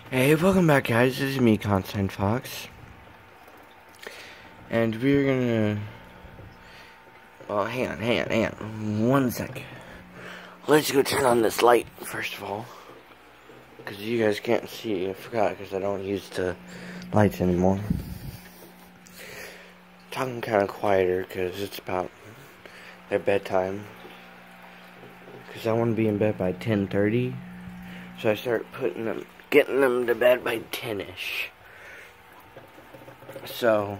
Hey, welcome back, guys. This is me, Constantine Fox, and we're gonna. Well, hang on, 1 second. Let's go turn on this light first of all, because you guys can't see. I forgot because I don't use the lights anymore. Talking kind of quieter because it's about their bedtime. Because I want to be in bed by 10:30, so I start getting them to bed by 10ish. So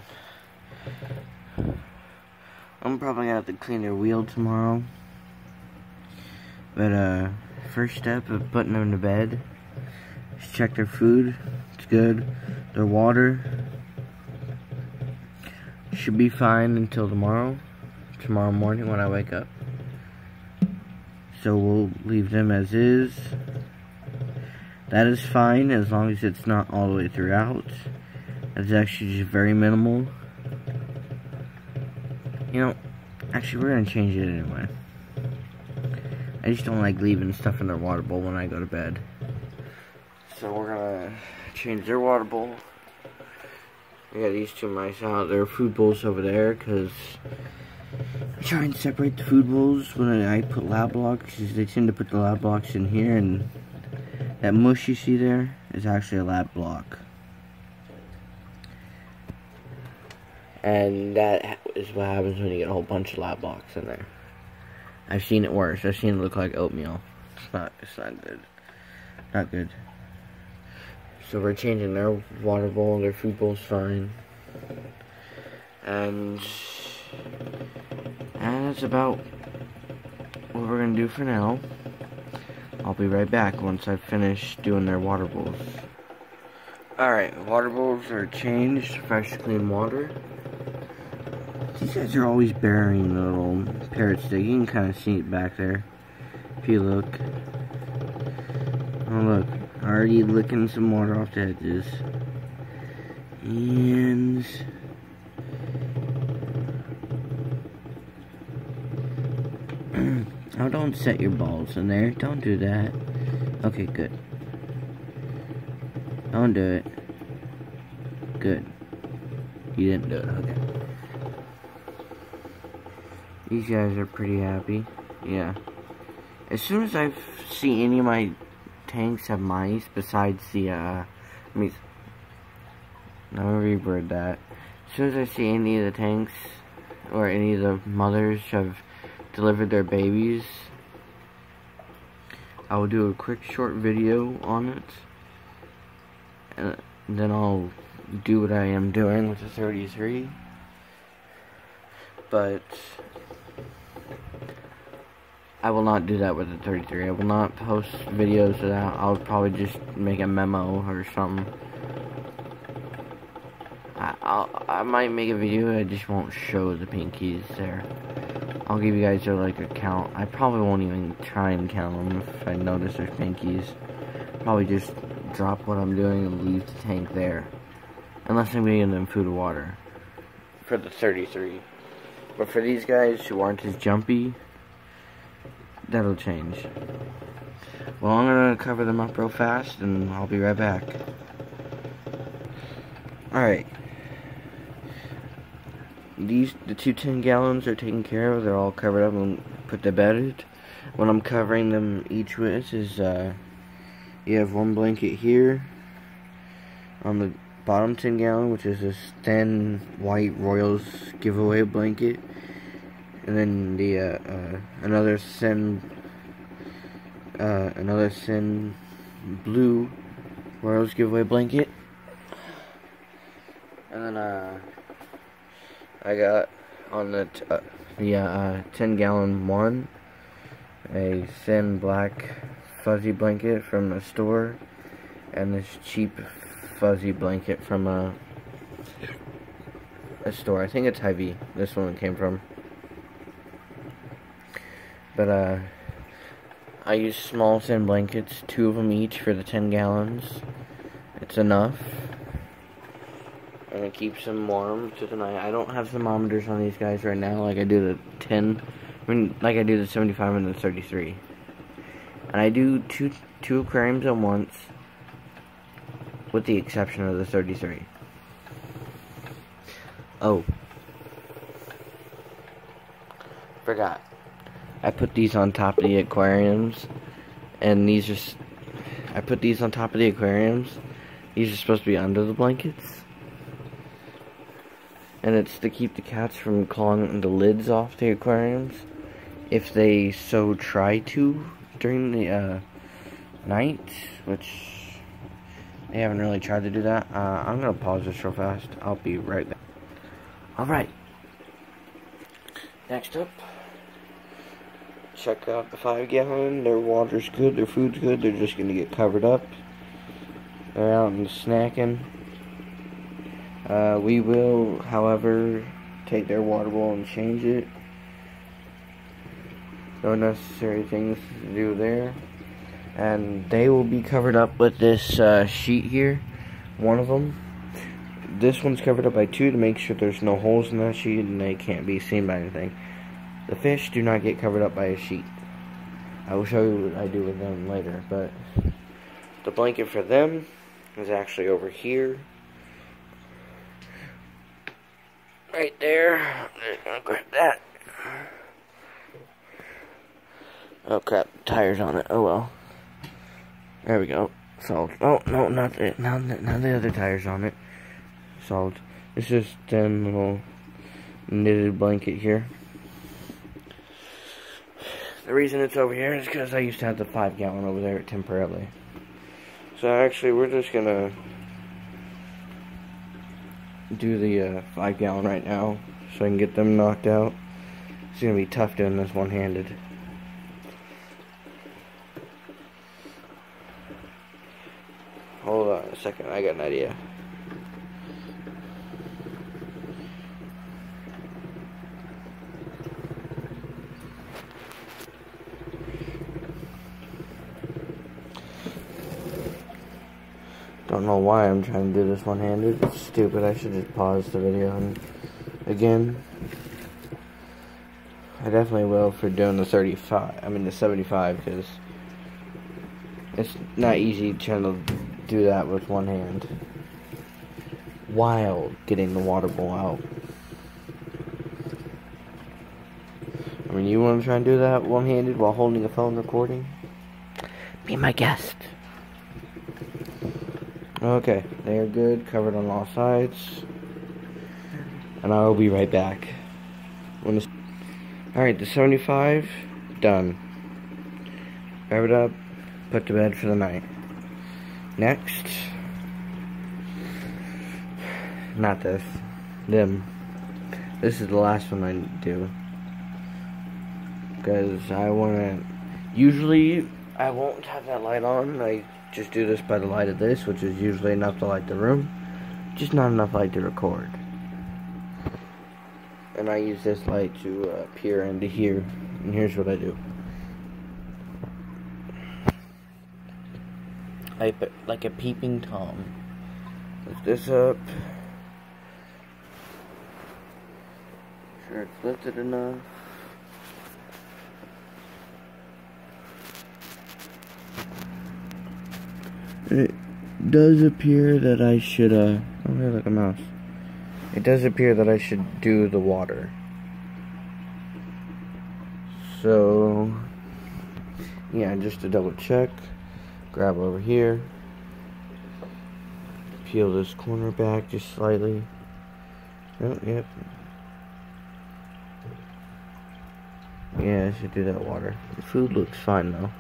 I'm probably gonna have to clean their wheel tomorrow. But first step of putting them to bed is check their food. It's good. Their water should be fine until tomorrow morning when I wake up. So we'll leave them as is. That is fine as long as it's not all the way throughout. That's actually just very minimal. You know, actually we're gonna change it anyway. I just don't like leaving stuff in their water bowl when I go to bed. So we're gonna change their water bowl. I got these two mice out. Their food bowls over there because I try and separate the food bowls when I put lab blocks. They tend to put the lab blocks in here, and that mush you see there is actually a lab block. And that is what happens when you get a whole bunch of lab blocks in there. I've seen it worse. I've seen it look like oatmeal. It's not good. Not good. So we're changing their water bowl. Their food bowl's fine. And that's about what we're gonna do for now. I'll be right back once I finish doing their water bowls. Alright, water bowls are changed. Fresh, clean water. These guys are always burying the little parrot stick. You can kind of see it back there if you look. Oh look, already licking some water off the edges. And oh, don't set your balls in there. Don't do that. Okay, good. Don't do it. Good. You didn't do it. Okay. These guys are pretty happy. Yeah. As soon as I see any of my tanks have mice, besides the, let me reword that. As soon as I see any of the tanks, or any of the mothers have delivered their babies, I will do a quick short video on it. And then I'll do what I am doing with the 33. But I will not do that with the 33. I will not post videos of that. I'll probably just make a memo or something. I might make a video, I just won't show the pinkies there. I'll give you guys like a count. I probably won't even try and count them if I notice there's pinkies. Probably just drop what I'm doing and leave the tank there. Unless I'm giving them food or water. For the 33. But for these guys who aren't as jumpy, that'll change. Well, I'm gonna cover them up real fast and I'll be right back. Alright. The two 10 gallons are taken care of. They're all covered up and put to bed. What I'm covering them each with is, you have one blanket here on the bottom 10 gallon, which is this thin white Royals giveaway blanket. And then the, another thin blue Royals giveaway blanket. And then, I got on the 10 gallon one, a thin black fuzzy blanket from the store, and this cheap fuzzy blanket from a store. I think it's Hy-Vee, this one came from. But I use small thin blankets, 2 of them each for the 10 gallons. It's enough. And it keeps them warm through the night. I don't have thermometers on these guys right now like I do the 10. Like I do the 75 and the 33. And I do two aquariums at once. with the exception of the 33. Oh. Forgot. I put these on top of the aquariums, and I put these on top of the aquariums. These are supposed to be under the blankets. And it's to keep the cats from clawing the lids off the aquariums if they so try to during the night, which they haven't really tried to do that. I'm gonna pause this real fast. I'll be right back. Alright. Next up, check out the 5-gallon. Their water's good, their food's good, they're just gonna get covered up. They're out and snacking. We will, however, take their water bowl and change it. No necessary things to do there. And they will be covered up with this sheet here. One of them. This one's covered up by 2 to make sure there's no holes in that sheet and they can't be seen by anything. The fish do not get covered up by a sheet. I will show you what I do with them later, but the blanket for them is actually over here. Right there. I'll grab that. Oh crap, tires on it. Oh well. There we go. Solved. Oh no, not it. Now the other tires on it. Solved. It's just a little knitted blanket here. The reason it's over here is because I used to have the 5-gallon over there temporarily. So actually, we're just gonna do the 5-gallon right now so I can get them knocked out. It's gonna be tough doing this one-handed. Hold on a second, I got an idea. Don't know why I'm trying to do this one-handed. It's stupid. I should just pause the video and again. I definitely will for doing the 75 because it's not easy trying to do that with one hand while getting the water bowl out. I mean, you want to try and do that one-handed while holding a phone recording? Be my guest. Okay, they are good, covered on all sides, and I will be right back. Alright, the 75, done. Grab it up, put to bed for the night. Next, not this, them. This is the last one I do. Because I want to, usually I won't have that light on. I just do this by the light of this, which is usually enough to light the room. Just not enough light to record. And I use this light to peer into here. And here's what I do. Like a peeping Tom. Lift this up. Sure it's lifted enough. It does appear that I should, oh, here, like a mouse. It does appear that I should do the water. So, yeah, just to double check, grab over here, peel this corner back just slightly. Oh, yep. Yeah, I should do that water. The food looks fine though.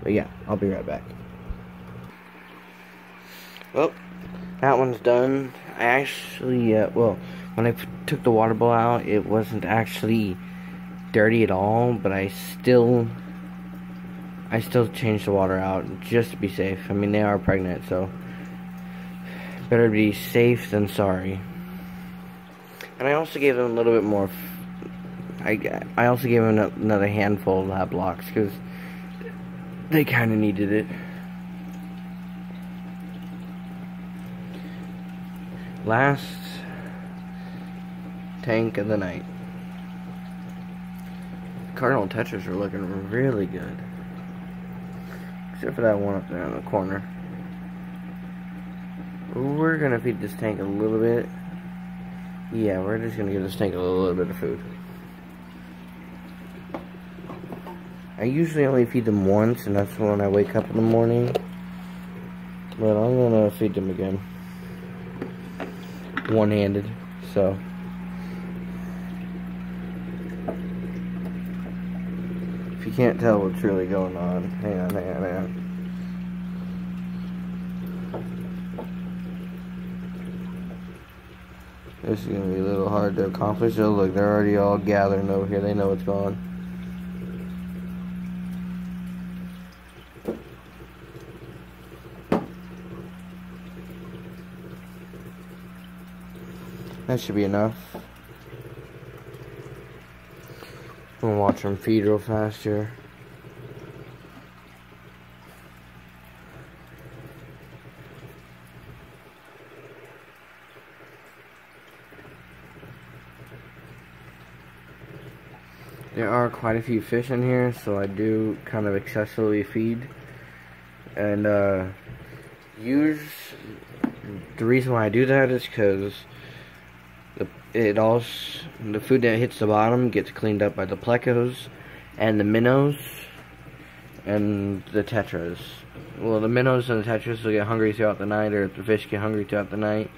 But yeah, I'll be right back. Well, that one's done. I actually, well, when I took the water bowl out, it wasn't actually dirty at all, but I still changed the water out just to be safe. I mean, they are pregnant, so better be safe than sorry. And I also gave them a little bit more, I also gave them another handful of lab blocks, because they kind of needed it. Last tank of the night. Cardinal Tetras are looking really good. except for that one up there in the corner. We're gonna feed this tank a little bit. Yeah, we're just gonna give this tank a little bit of food. I usually only feed them once, and that's when I wake up in the morning. But I'm gonna feed them again. One-handed, so. If you can't tell what's really going on, hang on. This is gonna be a little hard to accomplish. Oh look, they're already all gathering over here. They know what's going on. That should be enough. I'm gonna watch them feed real fast here. There are quite a few fish in here, so I do kind of excessively feed. And the reason why I do that is because the food that hits the bottom gets cleaned up by the plecos and the minnows and the tetras. Well, the minnows and the tetras will get hungry throughout the night, or if the fish get hungry throughout the night,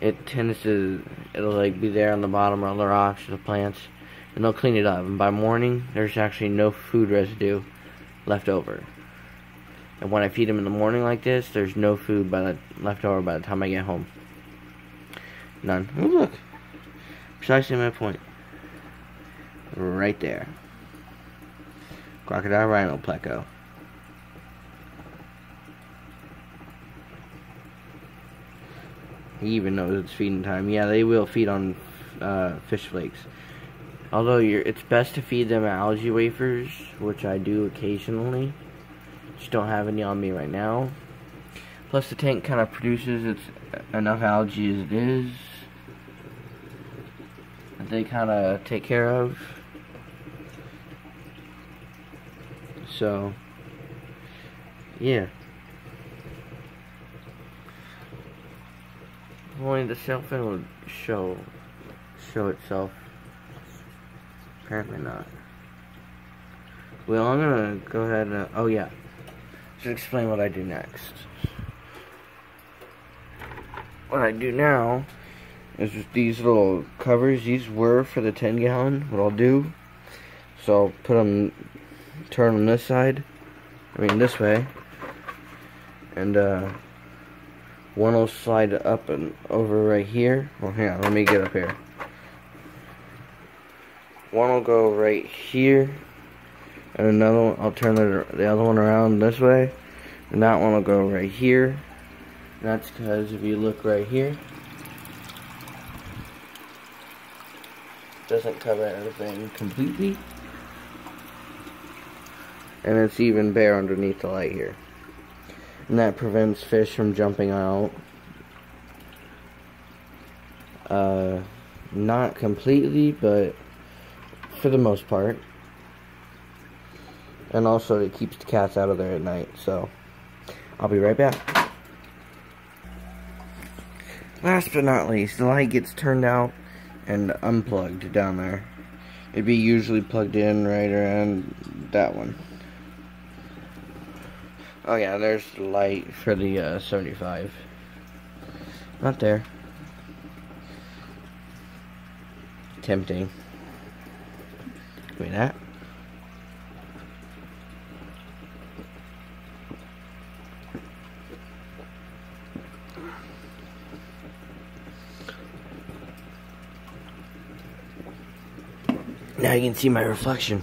it'll like be there on the bottom or on the rocks or the plants, and they'll clean it up. And by morning, there's actually no food residue left over. And when I feed them in the morning like this, there's no food left over by the time I get home. None. Oh, look. Precisely my point. Right there. Crocodile rhino pleco. He even knows it's feeding time. Yeah, they will feed on fish flakes. Although it's best to feed them algae wafers, which I do occasionally. Just don't have any on me right now. Plus the tank kind of produces enough algae as it is. That they kind of take care of. So, yeah. If only the cell phone would show itself. Apparently not. Well, I'm gonna go ahead and oh yeah, just explain what I do next. What I do now is just these little covers. These were for the 10-gallon. What I'll do, so I'll put them, turn them this way, and one will slide up and over right here. Well, hang on, let me get up here. One will go right here, and another one, I'll turn the other one around this way, and that one will go right here. And that's because if you look right here, it doesn't cover everything completely, and it's even bare underneath the light here, and that prevents fish from jumping out. Not completely, but for the most part. And also it keeps the cats out of there at night. So I'll be right back. Last but not least, the light gets turned out and unplugged down there. It'd be usually plugged in right around that one. Oh yeah, there's the light for the 75. Not there. Tempting. Wait, that. Now you can see my reflection.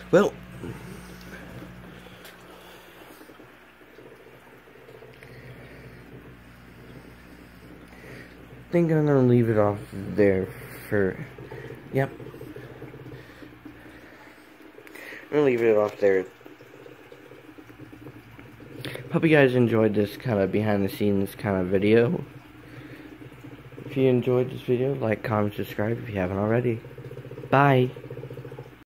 Well, I think I'm gonna leave it off there for, yep. I'm gonna leave it off there. Hope you guys enjoyed this kind of behind the scenes kind of video. If you enjoyed this video, like, comment, subscribe if you haven't already. Bye.